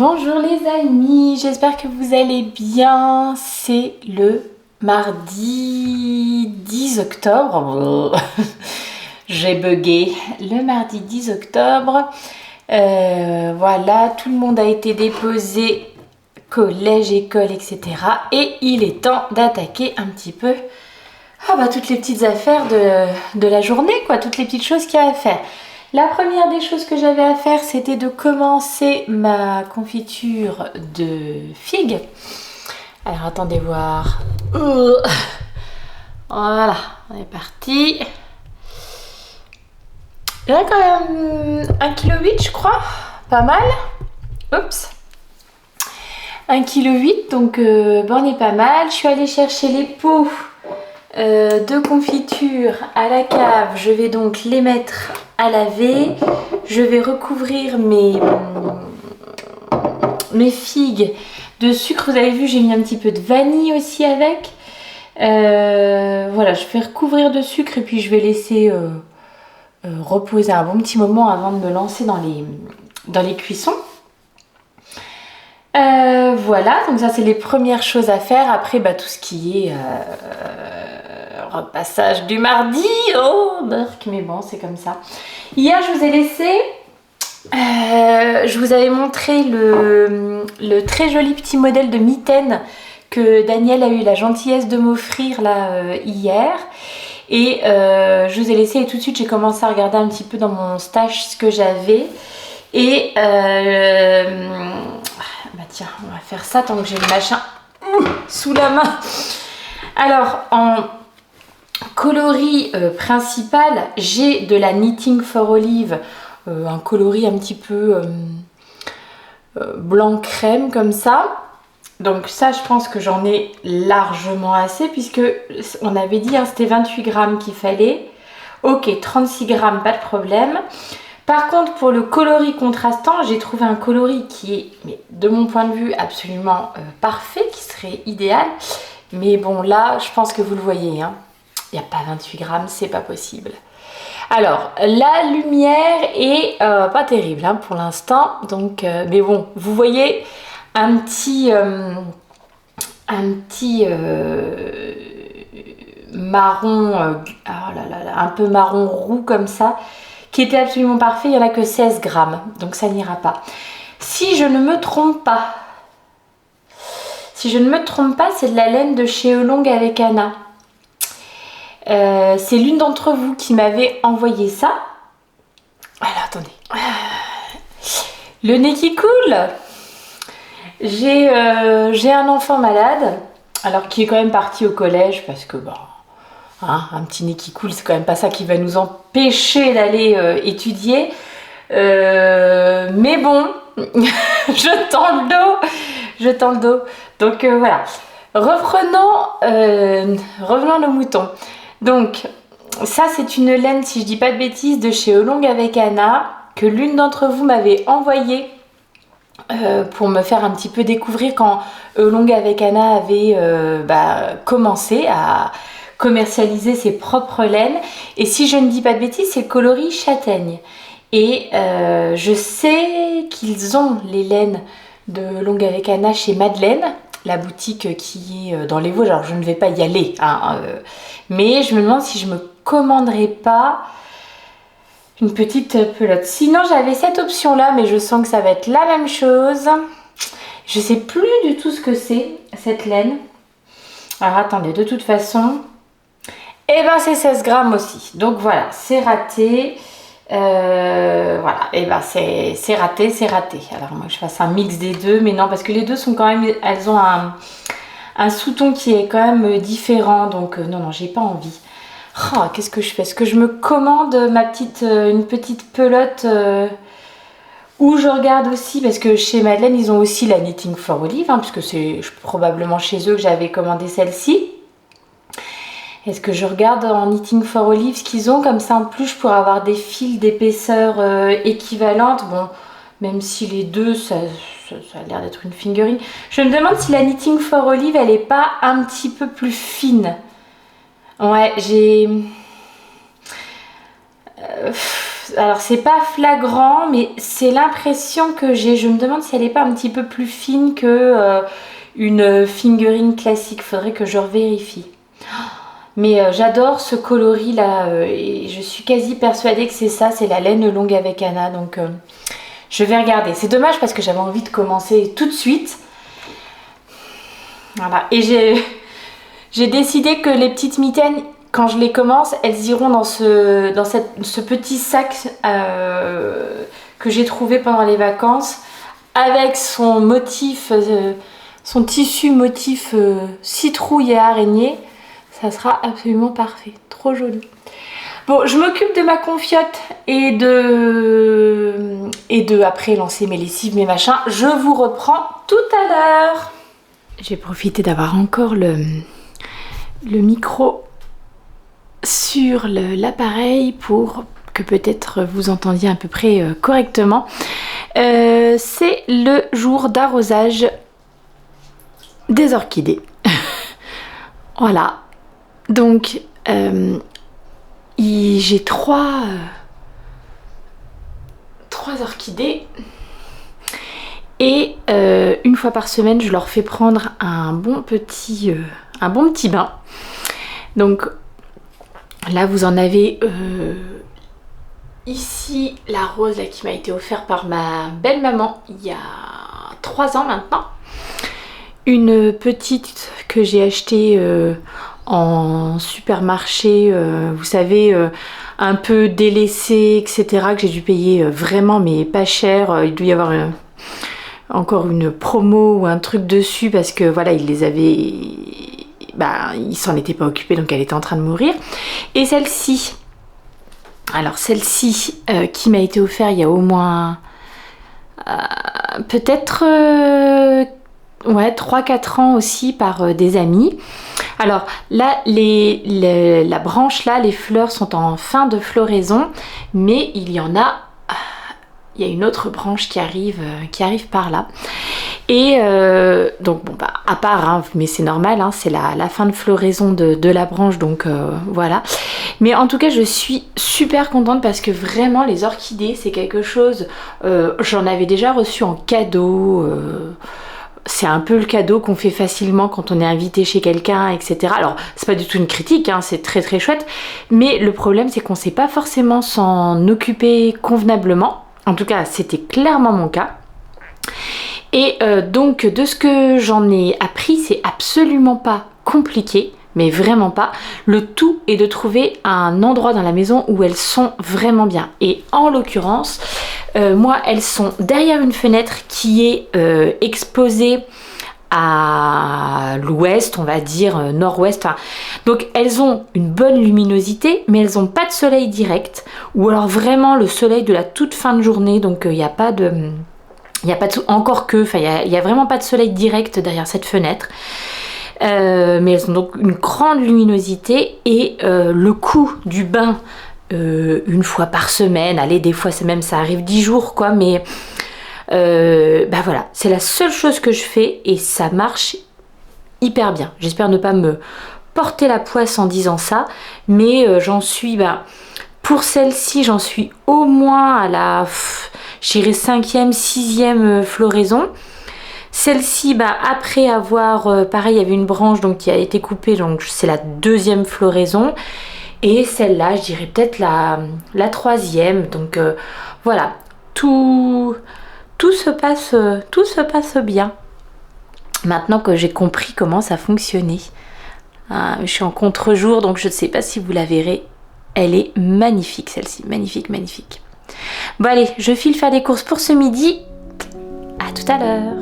Bonjour les amis, j'espère que vous allez bien. C'est le mardi 10 octobre. J'ai bugué. Le mardi 10 octobre. Voilà, tout le monde a été déposé, collège, école, etc. Et il est temps d'attaquer un petit peu toutes les petites affaires de la journée, quoi, toutes les petites choses qu'il y a à faire. La première des choses que j'avais à faire, c'était de commencer ma confiture de figues. Alors, attendez voir. Voilà, on est parti. Il y en a quand même 1,8 kg, je crois. Pas mal. Oups. 1,8 kg, donc on est pas mal. Je suis allée chercher les pots de confiture à la cave. Je vais donc les mettre à laver. Je vais recouvrir mes figues de sucre. Vous avez vu, j'ai mis un petit peu de vanille aussi avec. Voilà, je vais recouvrir de sucre et puis je vais laisser reposer un bon petit moment avant de me lancer dans les cuissons. Voilà, donc ça c'est les premières choses à faire. Après tout ce qui est repassage du mardi, mais bon, c'est comme ça. Hier je vous ai laissé, je vous avais montré le très joli petit modèle de mitaine que Daniel a eu la gentillesse de m'offrir là hier. Et je vous ai laissé et tout de suite j'ai commencé à regarder un petit peu dans mon stash ce que j'avais. Et tiens, on va faire ça tant que j'ai le machin sous la main. Alors, en coloris principal, j'ai de la Knitting for Olive, un coloris un petit peu blanc crème comme ça. Donc ça, je pense que j'en ai largement assez puisque on avait dit c'était 28 grammes qu'il fallait. Ok, 36 grammes, pas de problème. Par contre, pour le coloris contrastant, j'ai trouvé un coloris qui est, de mon point de vue, absolument parfait, qui serait idéal. Mais bon, là, je pense que vous le voyez, hein. Il n'y a pas 28 grammes, c'est pas possible. Alors, la lumière est pas terrible hein, pour l'instant. Donc, mais bon, vous voyez un petit marron, un peu marron roux comme ça, qui était absolument parfait. Il n'y en a que 16 grammes, donc ça n'ira pas. Si je ne me trompe pas, c'est de la laine de chez Elong avec Anna. C'est l'une d'entre vous qui m'avait envoyé ça. Alors, attendez. Le nez qui coule. J'ai un enfant malade, alors qui est quand même parti au collège parce que un petit nez qui coule, c'est quand même pas ça qui va nous empêcher d'aller étudier. Mais bon, je tends le dos. Donc voilà. Revenons à nos moutons. Donc, ça c'est une laine, si je dis pas de bêtises, de chez Elong avec Anna, que l'une d'entre vous m'avait envoyée pour me faire un petit peu découvrir quand Elong avec Anna avait commencé à commercialiser ses propres laines. Et si je ne dis pas de bêtises, c'est le coloris châtaigne. Et je sais qu'ils ont les laines de Elong avec Anna chez Madeleine, la boutique qui est dans les Vosges. Alors je ne vais pas y aller, mais je me demande si je me commanderai pas une petite pelote. Sinon j'avais cette option là, mais je sens que ça va être la même chose. Je sais plus du tout ce que c'est cette laine. Alors attendez, de toute façon, c'est 16 grammes aussi. Donc voilà, c'est raté. Voilà, c'est raté. Alors moi je fasse un mix des deux, mais non, parce que les deux sont quand même, elles ont un sous-ton qui est quand même différent, donc non, j'ai pas envie. Qu'est-ce que je fais? Est-ce que je me commande une petite pelote où je regarde aussi, parce que chez Madeleine ils ont aussi la Knitting for Olive, puisque c'est probablement chez eux que j'avais commandé celle-ci. Est-ce que je regarde en Knitting for Olive ce qu'ils ont? Comme ça en plus je pourrais avoir des fils d'épaisseur équivalente. Bon, même si les deux ça a l'air d'être une fingering. Je me demande si la Knitting for Olive elle est pas un petit peu plus fine. Ouais, Alors c'est pas flagrant, mais c'est l'impression que j'ai. Je me demande si elle est pas un petit peu plus fine que une fingering classique. Faudrait que je revérifie. Mais j'adore ce coloris là et je suis quasi persuadée que c'est ça, c'est la laine longue avec Anna. Donc je vais regarder. C'est dommage parce que j'avais envie de commencer tout de suite. Voilà. Et j'ai décidé que les petites mitaines, quand je les commence, elles iront dans ce petit sac que j'ai trouvé pendant les vacances avec son motif, son tissu motif citrouille et araignée. Ça sera absolument parfait. Trop joli. Bon, je m'occupe de ma confiote et de après lancer mes lessives, mes machins. Je vous reprends tout à l'heure. J'ai profité d'avoir encore le micro sur l'appareil pour que peut-être vous entendiez à peu près correctement. C'est le jour d'arrosage des orchidées. Voilà. Donc, j'ai trois orchidées et une fois par semaine, je leur fais prendre un bon petit bain. Donc là, vous en avez ici la rose là, qui m'a été offerte par ma belle-maman il y a 3 ans maintenant. Une petite que j'ai achetée en supermarché, vous savez, un peu délaissée, etc. Que j'ai dû payer vraiment, mais pas cher. Il doit y avoir encore une promo ou un truc dessus parce que voilà, il les avait... Bah, il s'en était pas occupé, donc elle était en train de mourir. Et celle-ci, alors celle-ci qui m'a été offerte il y a au moins peut-être 3-4 ans aussi par des amis. Alors là, la branche là, les fleurs sont en fin de floraison, mais il y a une autre branche qui arrive par là. Et donc bon bah à part, hein, mais c'est normal, hein, c'est la fin de floraison de la branche, donc voilà. Mais en tout cas je suis super contente parce que vraiment les orchidées c'est quelque chose, j'en avais déjà reçu en cadeau. C'est un peu le cadeau qu'on fait facilement quand on est invité chez quelqu'un, etc. Alors, c'est pas du tout une critique, hein, c'est très très chouette. Mais le problème, c'est qu'on sait pas forcément s'en occuper convenablement. En tout cas, c'était clairement mon cas. Et donc, de ce que j'en ai appris, c'est absolument pas compliqué. Mais vraiment pas. Le tout est de trouver un endroit dans la maison où elles sont vraiment bien. Et en l'occurrence, moi, elles sont derrière une fenêtre qui est exposée à l'ouest, on va dire nord-ouest. Enfin, donc elles ont une bonne luminosité, mais elles n'ont pas de soleil direct. Ou alors vraiment le soleil de la toute fin de journée. Donc il n'y a pas de... encore que, enfin il y a vraiment pas de soleil direct derrière cette fenêtre. Mais elles ont donc une grande luminosité et le coût du bain une fois par semaine, allez des fois c'est même ça arrive 10 jours quoi, mais bah voilà, c'est la seule chose que je fais et ça marche hyper bien. J'espère ne pas me porter la poisse en disant ça, mais j'en suis, bah, pour celle-ci j'en suis au moins à la, je dirais 5e, 6e floraison. Celle-ci, bah, après avoir, pareil, il y avait une branche donc, qui a été coupée, donc c'est la 2e floraison. Et celle-là, je dirais peut-être la 3e. Donc voilà, tout se passe bien. Maintenant que j'ai compris comment ça fonctionnait. Je suis en contre-jour, donc je ne sais pas si vous la verrez. Elle est magnifique celle-ci, magnifique, magnifique. Bon allez, je file faire des courses pour ce midi. À tout à l'heure.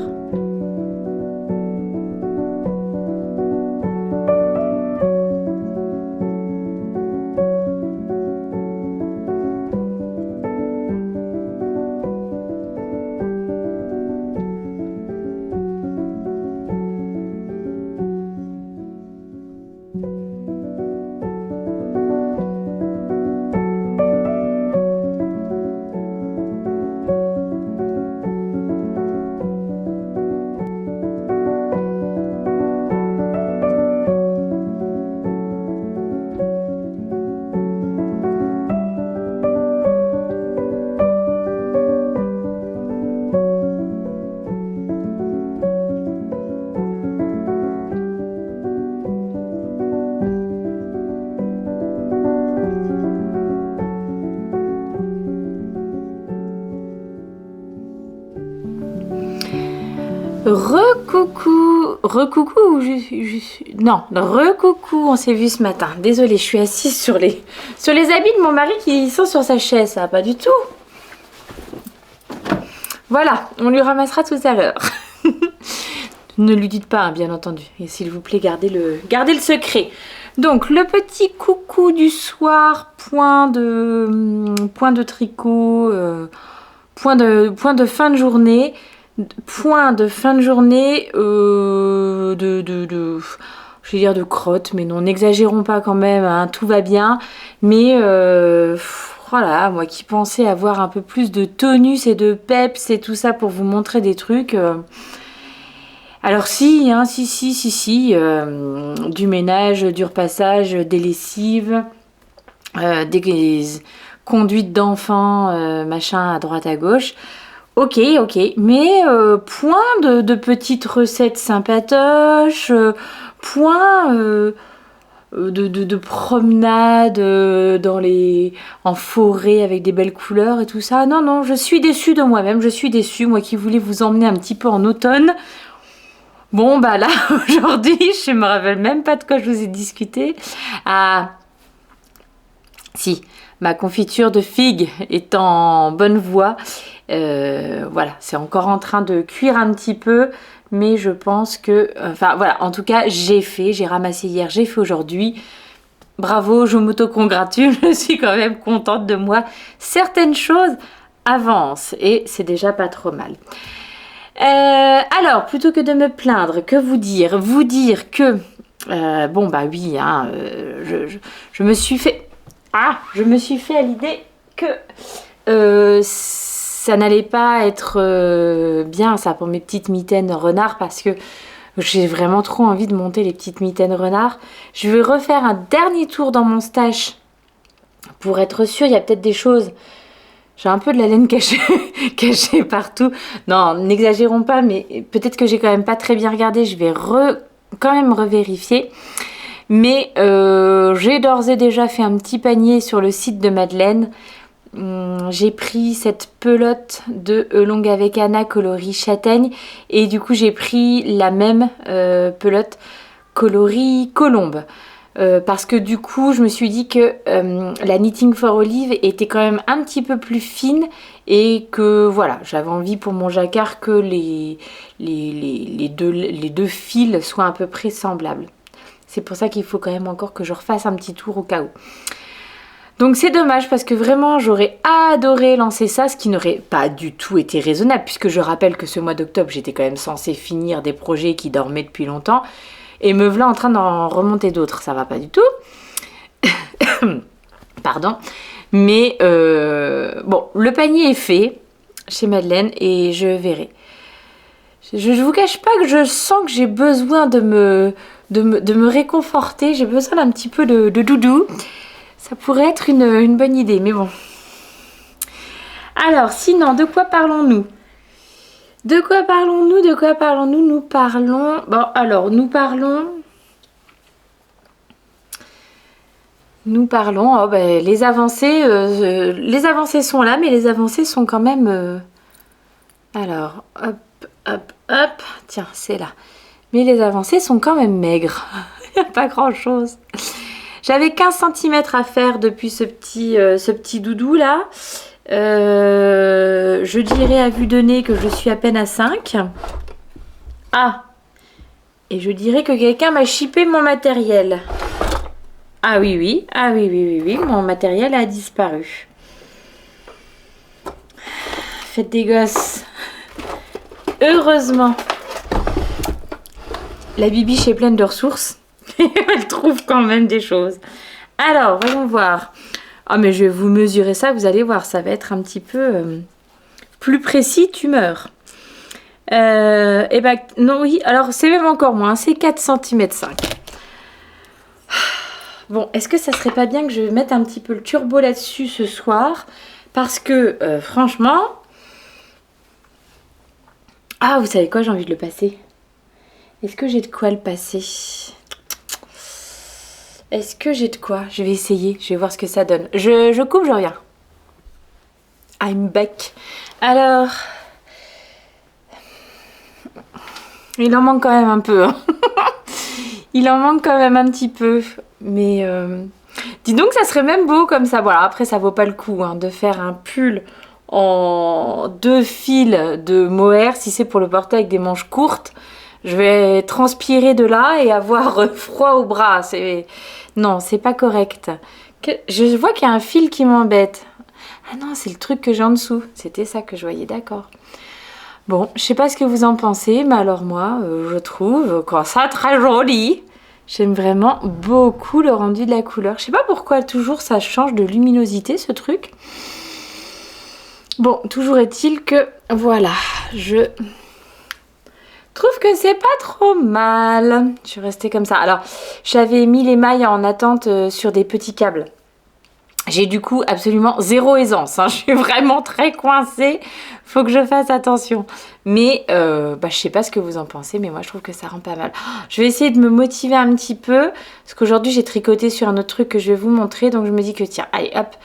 Recoucou ou non, recoucou, on s'est vu ce matin. Désolée, je suis assise sur les habits de mon mari qui sont sur sa chaise, ça va pas du tout. Voilà, on lui ramassera tout à l'heure. Ne lui dites pas, hein, bien entendu. Et s'il vous plaît, gardez le secret. Donc, le petit coucou du soir, point de tricot, point de fin de journée. Point de fin de journée je vais dire de crotte, mais non, n'exagérons pas quand même, hein, tout va bien. Mais voilà, moi qui pensais avoir un peu plus de tonus et de peps et tout ça pour vous montrer des trucs. Alors si, hein, si, du ménage, du repassage, des lessives, des conduites d'enfants, machin à droite à gauche. Ok, mais point de petites recettes sympatoches, point de promenade en forêt avec des belles couleurs et tout ça. Non, je suis déçue de moi-même, je suis déçue, moi qui voulais vous emmener un petit peu en automne. Bon, bah là, aujourd'hui, je me rappelle même pas de quoi je vous ai discuté. Ah, si, ma confiture de figues est en bonne voie. Voilà, c'est encore en train de cuire un petit peu, mais je pense que... Enfin, voilà, en tout cas, j'ai ramassé hier, j'ai fait aujourd'hui. Bravo, je m'auto-congratule, je suis quand même contente de moi. Certaines choses avancent et c'est déjà pas trop mal. Alors, plutôt que de me plaindre, que vous dire? Vous dire que... bon, bah oui, hein, je me suis fait... Ah, je me suis fait à l'idée que ça n'allait pas être bien, ça, pour mes petites mitaines renard, parce que j'ai vraiment trop envie de monter les petites mitaines renard. Je vais refaire un dernier tour dans mon stash pour être sûre. Il y a peut-être des choses... J'ai un peu de la laine cachée partout. Non, n'exagérons pas, mais peut-être que j'ai quand même pas très bien regardé. Je vais quand même revérifier. Mais j'ai d'ores et déjà fait un petit panier sur le site de Madeleine. J'ai pris cette pelote de longue avec Anna coloris châtaigne. Et du coup, j'ai pris la même pelote coloris colombe. Parce que du coup je me suis dit que la Knitting for Olive était quand même un petit peu plus fine et que voilà, j'avais envie pour mon jacquard que les deux fils soient à peu près semblables. C'est pour ça qu'il faut quand même encore que je refasse un petit tour au cas où. Donc c'est dommage parce que vraiment j'aurais adoré lancer ça, ce qui n'aurait pas du tout été raisonnable puisque je rappelle que ce mois d'octobre j'étais quand même censée finir des projets qui dormaient depuis longtemps. Et me voilà en train d'en remonter d'autres, ça va pas du tout. Pardon. Mais bon, le panier est fait chez Madeleine et je verrai. Je vous cache pas que je sens que j'ai besoin de me réconforter. J'ai besoin d'un petit peu de doudou. Ça pourrait être une bonne idée, mais bon. Alors, sinon, de quoi parlons-nous ? Nous parlons... Bon, alors, nous parlons... Oh, ben, les avancées sont là, mais les avancées sont quand même... Alors, hop. Tiens, c'est là. Mais les avancées sont quand même maigres. Il n'y a pas grand-chose. J'avais 15 cm à faire depuis ce petit doudou, là. Je dirais à vue de nez que je suis à peine à 5. Ah, et je dirais que quelqu'un m'a chippé mon matériel. Ah oui, mon matériel a disparu. Faites des gosses. Heureusement, la bibiche est pleine de ressources. Elle trouve quand même des choses. Alors, voyons voir. Ah, mais je vais vous mesurer ça, vous allez voir, ça va être un petit peu plus précis, tu meurs. Et ben, non, oui, alors c'est même encore moins, c'est 4 cm 5. Bon, est-ce que ça serait pas bien que je mette un petit peu le turbo là-dessus ce soir? Parce que, franchement... Ah, vous savez quoi, j'ai envie de le passer. Est-ce que j'ai de quoi le passer? Est-ce que j'ai de quoi? Je vais essayer, je vais voir ce que ça donne. Je coupe, je reviens. I'm back. Alors... Il en manque quand même un peu. Hein. Il en manque quand même un petit peu. Mais dis donc, ça serait même beau comme ça. Voilà, après, ça vaut pas le coup hein, de faire un pull en 2 fils de mohair. Si c'est pour le porter avec des manches courtes, je vais transpirer de là et avoir froid au bras. Non, c'est pas correct. Je vois qu'il y a un fil qui m'embête. Ah non, c'est le truc que j'ai en dessous. C'était ça que je voyais, d'accord. Bon, je sais pas ce que vous en pensez, mais alors moi, je trouve ça très joli. J'aime vraiment beaucoup le rendu de la couleur. Je sais pas pourquoi toujours ça change de luminosité ce truc. Bon, toujours est-il que voilà, je trouve que c'est pas trop mal. Je suis restée comme ça. Alors, j'avais mis les mailles en attente sur des petits câbles. J'ai du coup absolument zéro aisance. Hein. Je suis vraiment très coincée. Faut que je fasse attention. Mais je sais pas ce que vous en pensez, mais moi je trouve que ça rend pas mal. Je vais essayer de me motiver un petit peu. Parce qu'aujourd'hui j'ai tricoté sur un autre truc que je vais vous montrer. Donc je me dis que tiens, allez hop.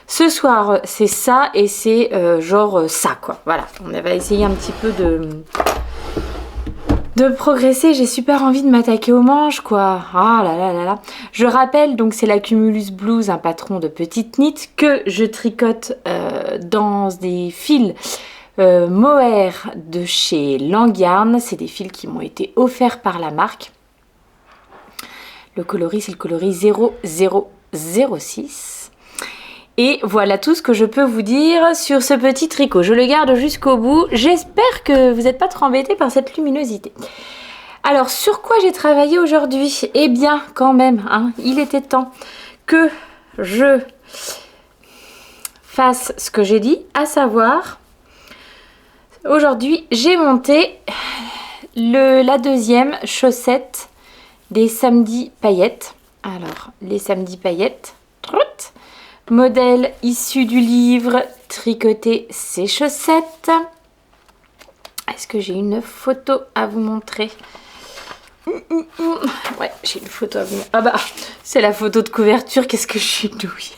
Ce soir c'est ça et c'est genre ça quoi. Voilà, on va essayer un petit peu de progresser, j'ai super envie de m'attaquer aux manches quoi. Ah là là là là. Je rappelle, donc c'est la Cumulus Blues, un patron de petite knit que je tricote dans des fils mohair de chez Langyarn. C'est des fils qui m'ont été offerts par la marque. Le coloris, c'est le coloris 0006. Et voilà tout ce que je peux vous dire sur ce petit tricot. Je le garde jusqu'au bout. J'espère que vous n'êtes pas trop embêtés par cette luminosité. Alors, sur quoi j'ai travaillé aujourd'hui? Eh bien, quand même, hein, il était temps que je fasse ce que j'ai dit, à savoir, aujourd'hui, j'ai monté la deuxième chaussette des samedis paillettes. Alors, les samedis paillettes, modèle issu du livre Tricoter ses chaussettes. Est-ce que j'ai une photo à vous montrer? Ouais, j'ai une photo à vous montrer. Ah bah, c'est la photo de couverture. Qu'est-ce que je suis douille.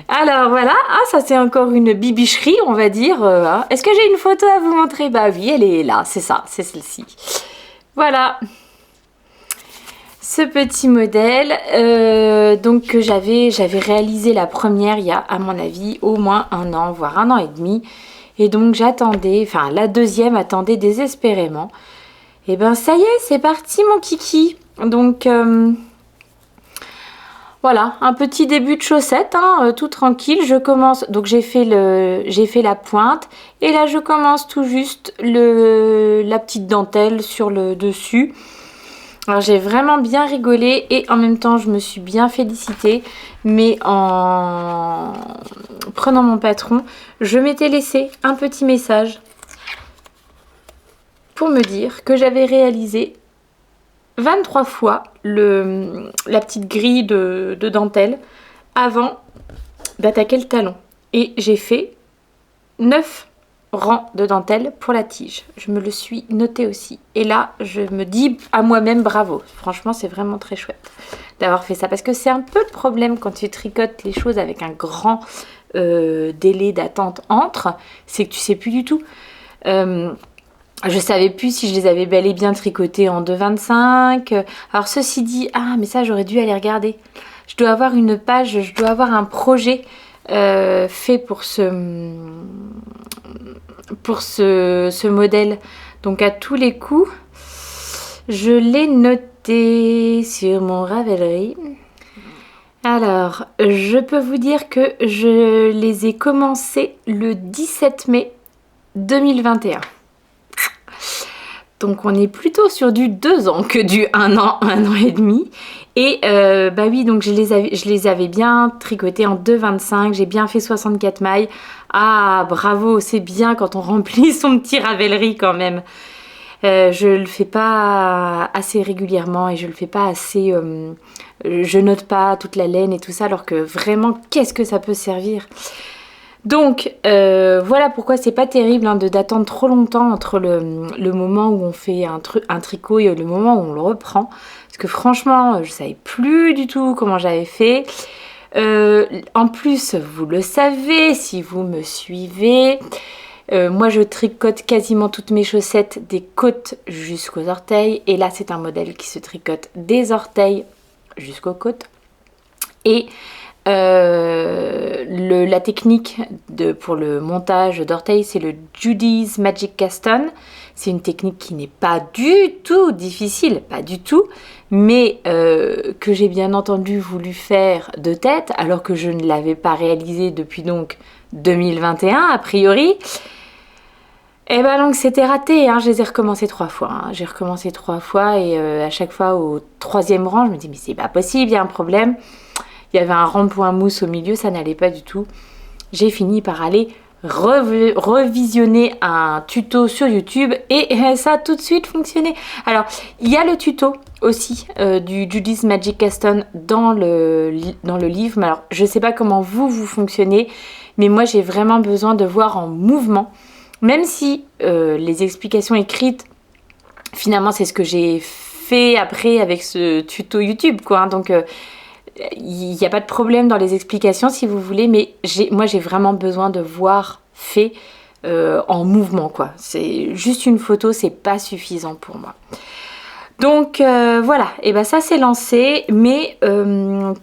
Alors voilà, ah, ça c'est encore une bibicherie, on va dire. Est-ce que j'ai une photo à vous montrer? Bah oui, elle est là, c'est ça, c'est celle-ci. Voilà. Ce petit modèle, donc que j'avais réalisé la première il y a à mon avis au moins 1 an, voire 1 an et demi. Et donc j'attendais, enfin la deuxième attendait désespérément. Et ben ça y est, c'est parti mon kiki. Donc voilà, un petit début de chaussette, hein, tout tranquille. Je commence, donc j'ai fait la pointe. Et là je commence tout juste la petite dentelle sur le dessus. Alors j'ai vraiment bien rigolé et en même temps je me suis bien félicitée, mais en prenant mon patron, je m'étais laissé un petit message pour me dire que j'avais réalisé 23 fois la petite grille de dentelle avant d'attaquer le talon. Et j'ai fait 9 rang de dentelle pour la tige. Je me le suis noté aussi. Et là, je me dis à moi-même bravo. Franchement, c'est vraiment très chouette d'avoir fait ça. Parce que c'est un peu le problème quand tu tricotes les choses avec un grand délai d'attente entre. C'est que tu sais plus du tout. Je savais plus si je les avais bel et bien tricotées en 2,25. Alors ceci dit, ah mais ça j'aurais dû aller regarder. Je dois avoir une page, je dois avoir un projet fait pour ce modèle. Donc à tous les coups, je l'ai noté sur mon Ravelry. Alors, je peux vous dire que je les ai commencés le 17 mai 2021. Donc on est plutôt sur du 2 ans que du 1 an et demi. Et bah oui, donc je les avais bien tricotés en 2,25. J'ai bien fait 64 mailles. Ah bravo, c'est bien quand on remplit son petit Ravelry quand même. Je le fais pas assez régulièrement et je le fais pas assez... je note pas toute la laine et tout ça, alors que vraiment, qu'est-ce que ça peut servir? Donc voilà pourquoi c'est pas terrible hein, d'attendre trop longtemps entre le moment où on fait un tricot et le moment où on le reprend. Parce que franchement, je savais plus du tout comment j'avais fait. En plus, vous le savez si vous me suivez, Moi je tricote quasiment toutes mes chaussettes des côtes jusqu'aux orteils. Et là c'est un modèle qui se tricote des orteils jusqu'aux côtes. Et la technique pour le montage d'orteils, c'est le Judy's Magic Cast On. C'est une technique qui n'est pas du tout difficile, pas du tout, mais que j'ai bien entendu voulu faire de tête, alors que je ne l'avais pas réalisé depuis donc 2021 a priori. Et ben donc c'était raté, hein. Je les ai recommencé 3 fois. Hein. J'ai recommencé 3 fois et à chaque fois au 3e rang, je me dis mais c'est pas possible, il y a un problème. Il y avait un rond-point mousse au milieu, ça n'allait pas du tout. J'ai fini par aller revisionner un tuto sur YouTube et ça a tout de suite fonctionné. Alors, il y a le tuto aussi du Judy's Magic Cast On dans le livre. Mais alors, je ne sais pas comment vous fonctionnez, mais moi, j'ai vraiment besoin de voir en mouvement. Même si les explications écrites, finalement, c'est ce que j'ai fait après avec ce tuto YouTube, quoi. Hein. Donc, il n'y a pas de problème dans les explications si vous voulez, mais moi j'ai vraiment besoin de voir fait en mouvement, quoi. C'est juste une photo, c'est pas suffisant pour moi. Donc voilà, et ben ça c'est lancé, mais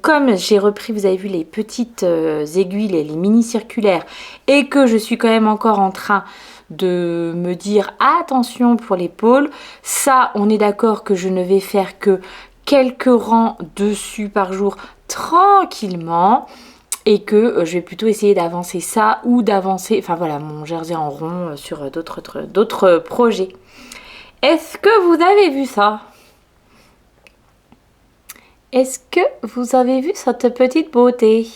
comme j'ai repris, vous avez vu les petites aiguilles, les mini circulaires, et que je suis quand même encore en train de me dire attention pour l'épaule, ça on est d'accord que je ne vais faire que quelques rangs dessus par jour tranquillement et que je vais plutôt essayer d'avancer ça ou d'avancer, enfin voilà, mon jersey en rond sur d'autres projets. Est-ce que vous avez vu ça? Est-ce que vous avez vu cette petite beauté?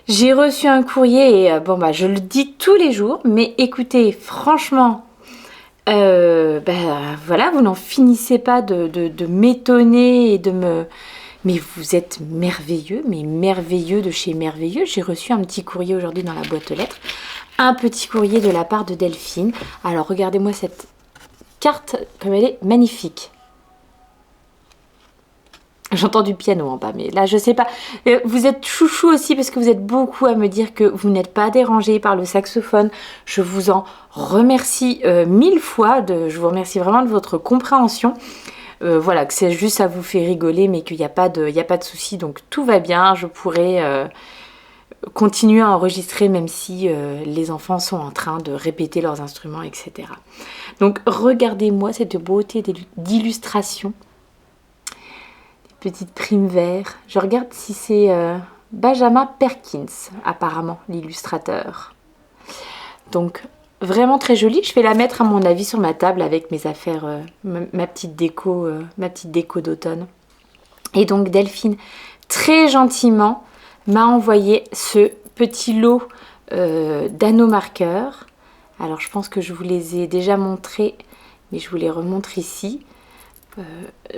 J'ai reçu un courrier et bon bah je le dis tous les jours, mais écoutez, franchement, voilà, vous n'en finissez pas de m'étonner et de me... Mais vous êtes merveilleux, mais merveilleux de chez merveilleux. J'ai reçu un petit courrier aujourd'hui dans la boîte aux lettres. Un petit courrier de la part de Delphine. Alors regardez-moi cette carte, comme elle est magnifique. J'entends du piano en bas, mais là je sais pas. Vous êtes chouchou aussi parce que vous êtes beaucoup à me dire que vous n'êtes pas dérangé par le saxophone. Je vous en remercie 1000 fois. Je vous remercie vraiment de votre compréhension. Voilà, que c'est juste ça vous fait rigoler, mais qu'il n'y a pas de souci, donc tout va bien. Je pourrai continuer à enregistrer même si les enfants sont en train de répéter leurs instruments, etc. Donc regardez-moi cette beauté d'illustration. Petite prime vert. Je regarde si c'est Benjamin Perkins, apparemment, l'illustrateur. Donc, vraiment très jolie. Je vais la mettre, à mon avis, sur ma table avec mes affaires, ma petite déco d'automne. Et donc, Delphine, très gentiment, m'a envoyé ce petit lot d'anneaux marqueurs. Alors, je pense que je vous les ai déjà montrés, mais je vous les remontre ici.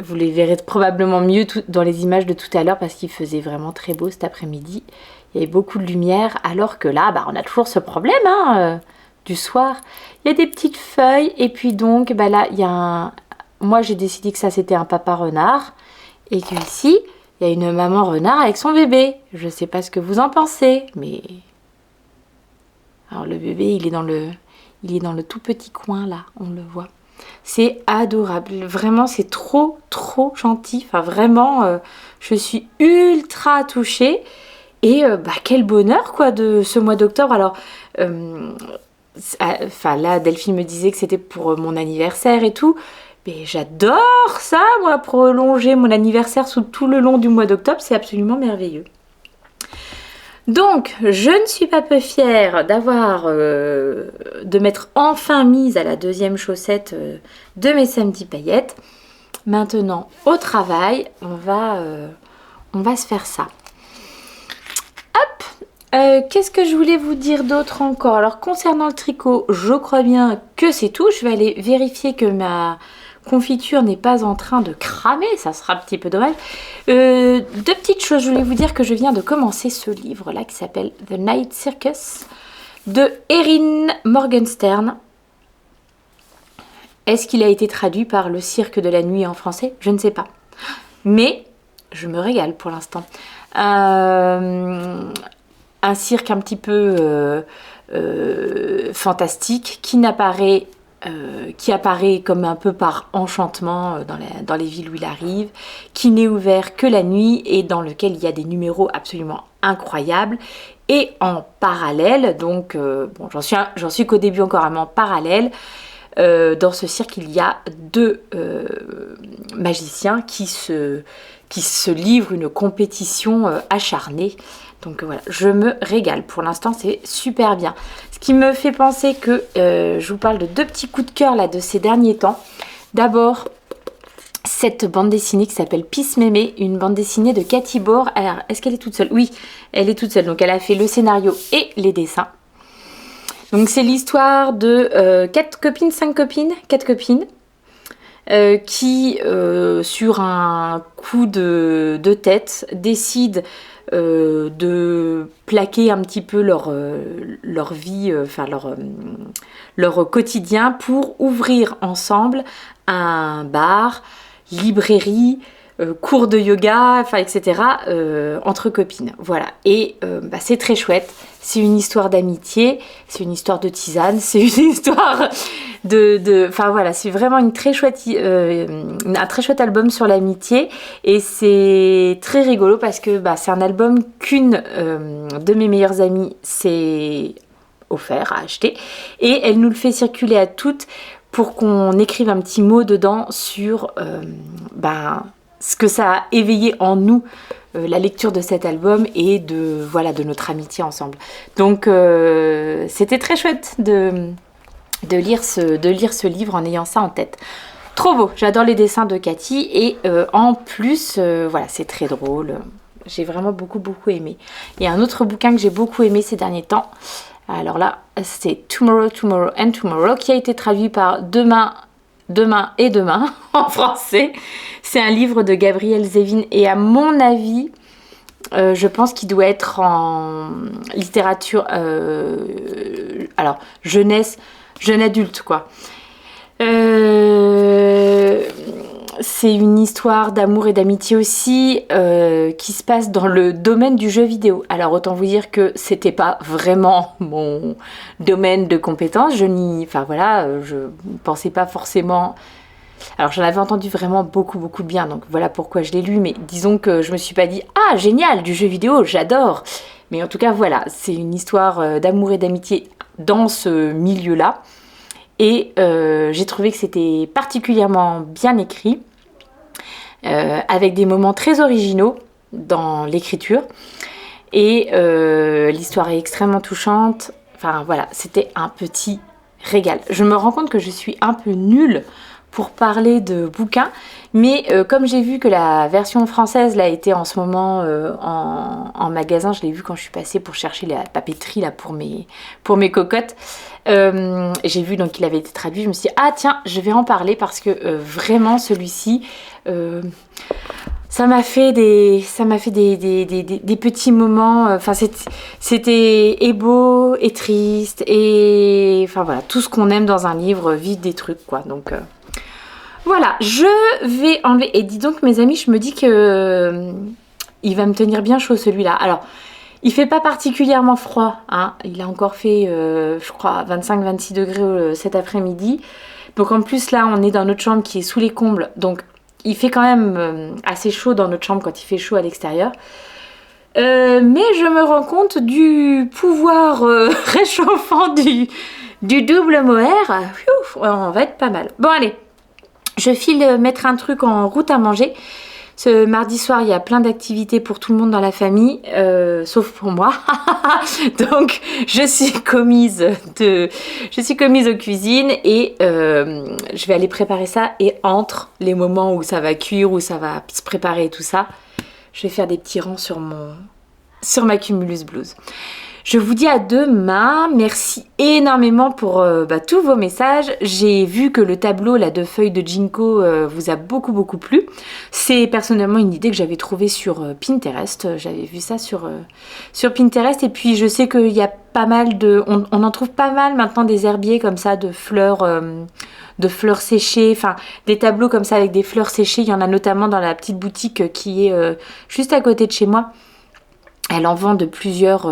Vous les verrez probablement mieux dans les images de tout à l'heure parce qu'il faisait vraiment très beau cet après-midi. Il y avait beaucoup de lumière alors que là, on a toujours ce problème du soir. Il y a des petites feuilles et puis donc là, il y a moi j'ai décidé que ça c'était un papa renard et que ici, il y a une maman renard avec son bébé. Je ne sais pas ce que vous en pensez, mais... Alors le bébé, il est dans le tout petit coin là, on le voit. C'est adorable, vraiment c'est trop gentil, enfin vraiment je suis ultra touchée et quel bonheur quoi de ce mois d'octobre. Alors là Delphine me disait que c'était pour mon anniversaire et tout, mais j'adore ça moi, prolonger mon anniversaire sous tout le long du mois d'octobre, c'est absolument merveilleux. Donc, je ne suis pas peu fière de m'être enfin mise à la deuxième chaussette de mes samedis paillettes. Maintenant, au travail, on va se faire ça. Hop, qu'est-ce que je voulais vous dire d'autre encore? Alors, concernant le tricot, je crois bien que c'est tout. Je vais aller vérifier que ma confiture n'est pas en train de cramer, ça sera un petit peu dommage. Deux petites choses, je voulais vous dire que je viens de commencer ce livre là qui s'appelle The Night Circus de Erin Morgenstern. Est-ce qu'il a été traduit par le cirque de la nuit en français? Je ne sais pas, mais je me régale pour l'instant. un cirque un petit peu fantastique qui apparaît comme un peu par enchantement dans les villes où il arrive, qui n'est ouvert que la nuit et dans lequel il y a des numéros absolument incroyables. Et en parallèle, donc bon, j'en suis qu'au début encore, mais en parallèle, dans ce cirque, il y a deux magiciens qui se livrent une compétition acharnée. Donc voilà, je me régale. Pour l'instant, c'est super bien. Ce qui me fait penser que je vous parle de deux petits coups de cœur là de ces derniers temps. D'abord, cette bande dessinée qui s'appelle Peace Mémé, une bande dessinée de Cathy Bohr. Alors, est-ce qu'elle est toute seule? Oui, elle est toute seule. Donc, elle a fait le scénario et les dessins. Donc, c'est l'histoire de 4 copines qui, sur un coup de tête, décident de plaquer un petit peu leur vie, leur quotidien pour ouvrir ensemble un bar, librairie, cours de yoga, etc. Entre copines. Voilà. Et c'est très chouette. C'est une histoire d'amitié, c'est une histoire de tisane, c'est une histoire enfin voilà, c'est vraiment un très chouette album sur l'amitié. Et c'est très rigolo parce que c'est un album qu'une de mes meilleures amies s'est offert à acheter. Et elle nous le fait circuler à toutes pour qu'on écrive un petit mot dedans sur ce que ça a éveillé en nous, la lecture de cet album et de notre amitié ensemble. Donc c'était très chouette de lire ce livre en ayant ça en tête. Trop beau, j'adore les dessins de Cathy et en plus, c'est très drôle. J'ai vraiment beaucoup aimé. Il y a un autre bouquin que j'ai beaucoup aimé ces derniers temps. Alors là, c'est Tomorrow, Tomorrow and Tomorrow qui a été traduit par Demain, Demain et Demain en français. C'est un livre de Gabrielle Zevin et à mon avis, je pense qu'il doit être en littérature, alors jeunesse, jeune adulte quoi. C'est une histoire d'amour et d'amitié aussi qui se passe dans le domaine du jeu vidéo. Alors autant vous dire que c'était pas vraiment mon domaine de compétence. Je pensais pas forcément. Alors j'en avais entendu vraiment beaucoup de bien, donc voilà pourquoi je l'ai lu. Mais disons que je me suis pas dit ah génial du jeu vidéo, j'adore. Mais en tout cas voilà, c'est une histoire d'amour et d'amitié dans ce milieu-là. Et j'ai trouvé que c'était particulièrement bien écrit, avec des moments très originaux dans l'écriture. Et l'histoire est extrêmement touchante. Enfin voilà, c'était un petit régal. Je me rends compte que je suis un peu nulle pour parler de bouquins, mais comme j'ai vu que la version française là était en ce moment en magasin, je l'ai vu quand je suis passée pour chercher la papeterie là pour mes cocottes. J'ai vu donc qu'il avait été traduit, je me suis dit ah tiens je vais en parler parce que vraiment celui-ci ça m'a fait des petits moments, enfin c'était et beau et triste et enfin voilà tout ce qu'on aime dans un livre vide des trucs quoi. Donc voilà, je vais enlever. Et dis donc mes amis, je me dis que il va me tenir bien chaud celui-là. Alors il fait pas particulièrement froid, hein. Il a encore fait, je crois, 25-26 degrés cet après-midi. Donc en plus là, on est dans notre chambre qui est sous les combles. Donc il fait quand même assez chaud dans notre chambre quand il fait chaud à l'extérieur. Mais je me rends compte du pouvoir réchauffant du double mohair. On va être pas mal. Bon allez, je file mettre un truc en route à manger. Ce mardi soir, il y a plein d'activités pour tout le monde dans la famille, sauf pour moi. Donc, je suis commise aux cuisines et je vais aller préparer ça. Et entre les moments où ça va cuire, où ça va se préparer et tout ça, je vais faire des petits rangs sur ma Cumulus Blues. Je vous dis à demain. Merci énormément pour tous vos messages. J'ai vu que le tableau là, de feuilles de Ginkgo vous a beaucoup plu. C'est personnellement une idée que j'avais trouvée sur Pinterest. J'avais vu ça sur Pinterest. Et puis je sais qu'il y a pas mal de... On en trouve pas mal maintenant des herbiers comme ça de fleurs séchées. Enfin des tableaux comme ça avec des fleurs séchées. Il y en a notamment dans la petite boutique qui est juste à côté de chez moi. Elle en vend de plusieurs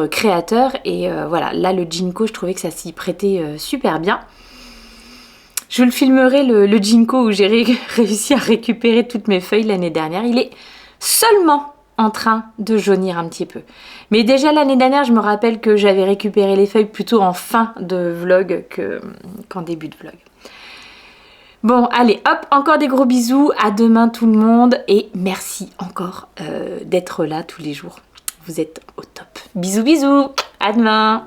créateurs et voilà, là le Jinko, je trouvais que ça s'y prêtait super bien. Je vous le filmerai le Jinko où j'ai réussi à récupérer toutes mes feuilles l'année dernière. Il est seulement en train de jaunir un petit peu. Mais déjà l'année dernière, je me rappelle que j'avais récupéré les feuilles plutôt en fin de vlog qu'en début de vlog. Bon, allez, hop, encore des gros bisous. À demain tout le monde et merci encore d'être là tous les jours. Vous êtes au top. Bisous, bisous. À demain.